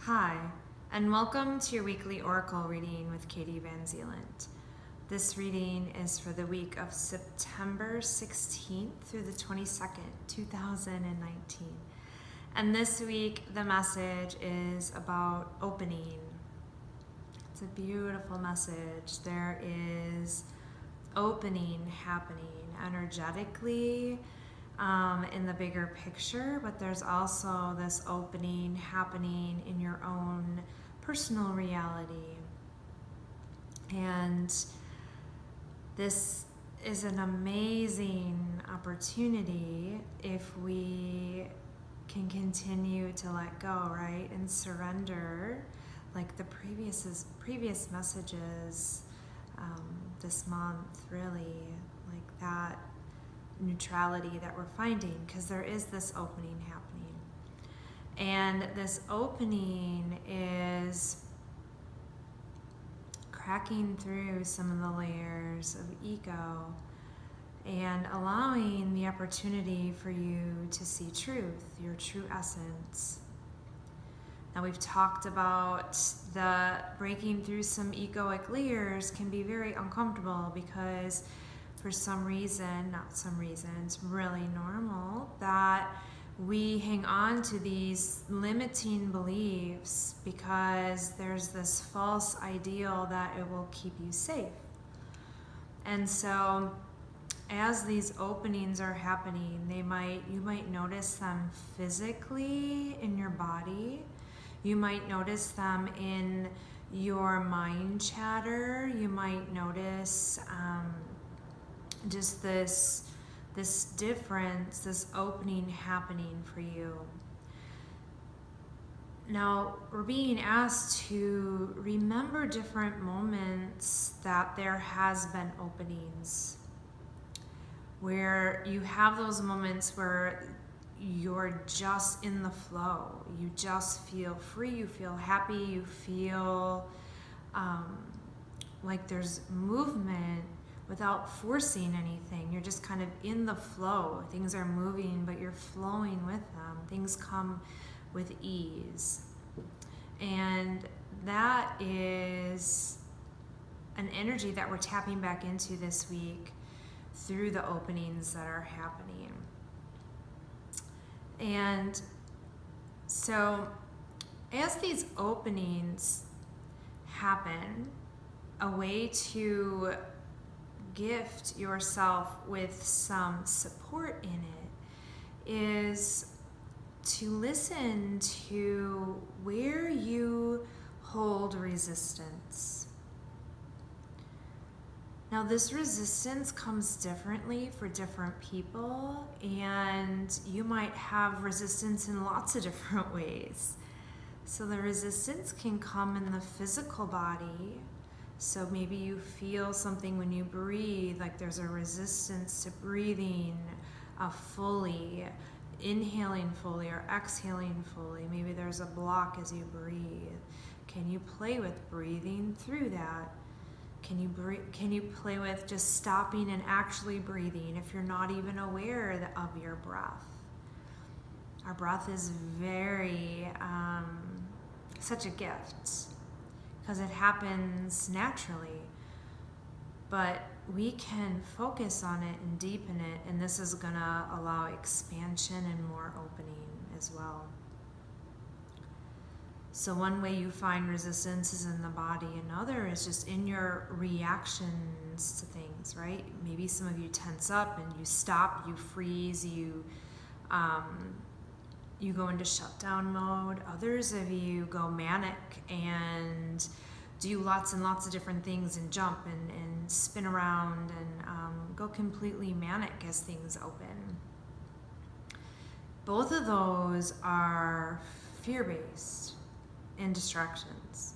Hi, and welcome to your weekly Oracle reading with Katie VanZeeland. This reading is for the week of September 16th through the 22nd, 2019. And this week, the message is about opening. It's a beautiful message. There is opening happening energetically in the bigger picture, but there's also this opening happening in your own personal reality. And this is an amazing opportunity if we can continue to let go, right? And surrender, like the previous messages this month, really, like that neutrality that we're finding, because there is this opening happening. And this opening is cracking through some of the layers of ego and allowing the opportunity for you to see truth, your true essence. Now, we've talked about the breaking through some egoic layers can be very uncomfortable because for some reason, not some reason, it's really normal that we hang on to these limiting beliefs because there's this false ideal that it will keep you safe. And so as these openings are happening, you might notice them physically in your body. You might notice them in your mind chatter. You might notice just this difference, this opening happening for you. Now, we're being asked to remember different moments that there has been openings, where you have those moments where you're just in the flow. You just feel free, you feel happy, you feel like there's movement without forcing anything. You're just kind of in the flow. Things are moving, but you're flowing with them. Things come with ease. And that is an energy that we're tapping back into this week through the openings that are happening. And so as these openings happen, a way to gift yourself with some support in it is to listen to where you hold resistance. Now, this resistance comes differently for different people, and you might have resistance in lots of different ways. So the resistance can come in the physical body. So maybe you feel something when you breathe, like there's a resistance to breathing fully, inhaling fully or exhaling fully. Maybe there's a block as you breathe. Can you play with breathing through that? Can you play with just stopping and actually breathing if you're not even aware of your breath? Our breath is very, such a gift, because it happens naturally, but we can focus on it and deepen it, and this is going to allow expansion and more opening as well. So one way you find resistance is in the body, another is just in your reactions to things, right? Maybe some of you tense up and you stop, you freeze, you go into shutdown mode. Others of you go manic and do lots and lots of different things and jump and spin around and go completely manic as things open. Both of those are fear-based and distractions.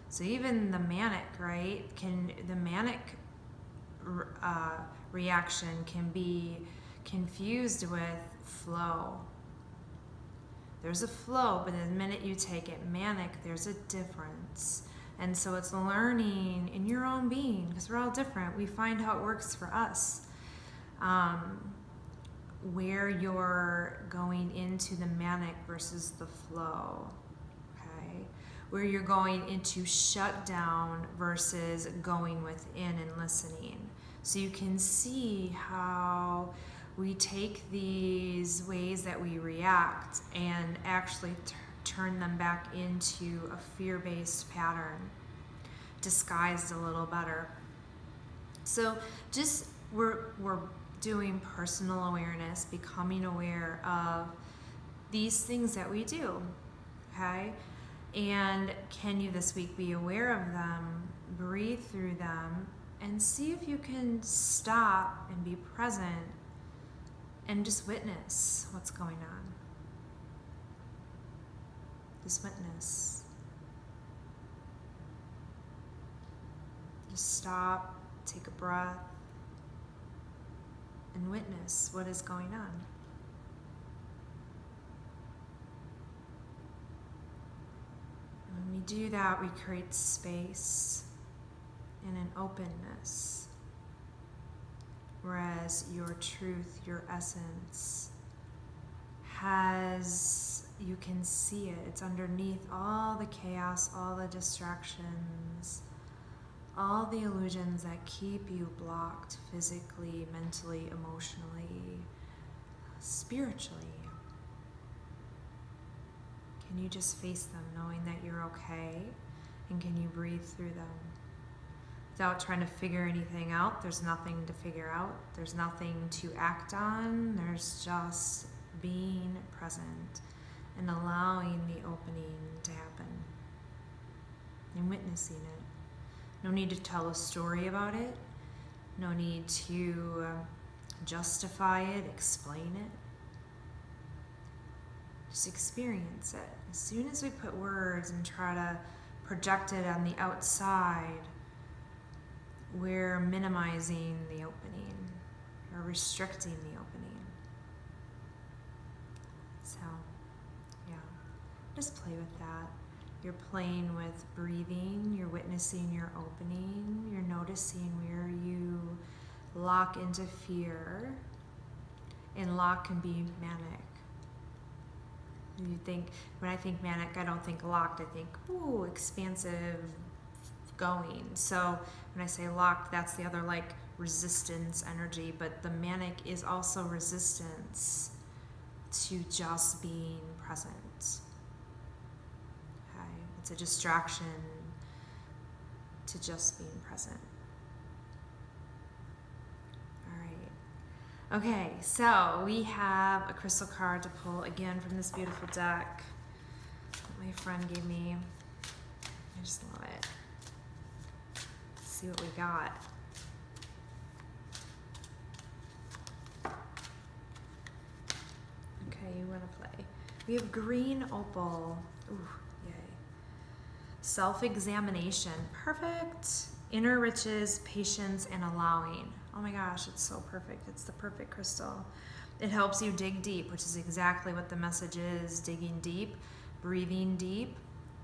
So even the manic, right, the manic reaction can be confused with flow. There's a flow, but the minute you take it manic, there's a difference. And so it's learning in your own being, because we're all different. We find how it works for us. Where you're going into the manic versus the flow. okay? Where you're going into shutdown versus going within and listening. So you can see how we take these ways that we react and actually turn them back into a fear-based pattern, disguised a little better. So just we're doing personal awareness, becoming aware of these things that we do, okay? And can you this week be aware of them, breathe through them, and see if you can stop and be present and just witness what's going on. Just witness. Just stop, take a breath, and witness what is going on. And when we do that, we create space and an openness. Whereas your truth, your essence, you can see it. It's underneath all the chaos, all the distractions, all the illusions that keep you blocked physically, mentally, emotionally, spiritually. Can you just face them knowing that you're okay? And can you breathe through them? Without trying to figure anything out. There's nothing to figure out. There's nothing to act on. There's just being present and allowing the opening to happen and witnessing it. No need to tell a story about it. No need to justify it, explain it. Just experience it. As soon as we put words and try to project it on the outside, we're minimizing the opening or restricting the opening. So, yeah, just play with that. You're playing with breathing, you're witnessing your opening, you're noticing where you lock into fear, and lock can be manic. When I think manic, I don't think locked, I think, ooh, expansive, going. So when I say locked, that's the other like resistance energy, but the manic is also resistance to just being present. Okay, it's a distraction to just being present. All right. Okay, so we have a crystal card to pull again from this beautiful deck that my friend gave me. I just love it. See what we got. Okay, you want to play. We have green opal. Ooh, yay. Self-examination. Perfect. Inner riches, patience, and allowing. Oh my gosh, it's so perfect. It's the perfect crystal. It helps you dig deep, which is exactly what the message is. Digging deep, breathing deep,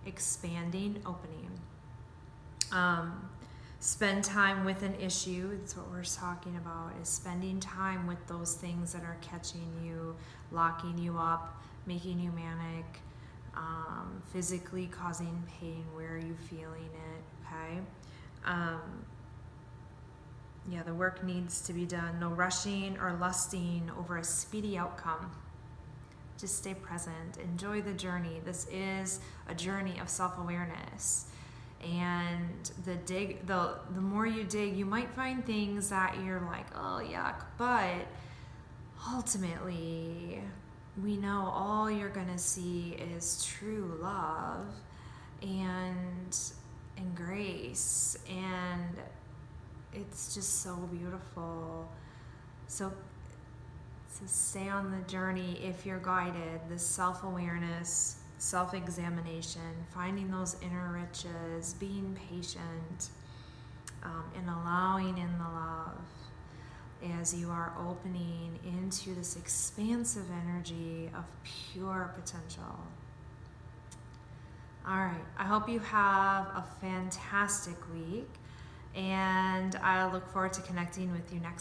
expanding, opening. Spend time with an issue. That's what we're talking about, is spending time with those things that are catching you, locking you up, making you manic, physically causing pain. Where are you feeling it? Okay. Yeah, the work needs to be done. No rushing or lusting over a speedy outcome. Just stay present. Enjoy the journey. This is a journey of self-awareness. And the more you dig, you might find things that you're like, oh yuck, but ultimately we know all you're gonna see is true love and grace, and it's just so beautiful. So stay on the journey if you're guided. This self-awareness, self-examination, finding those inner riches, being patient, and allowing in the love as you are opening into this expansive energy of pure potential. All right, I hope you have a fantastic week, and I look forward to connecting with you next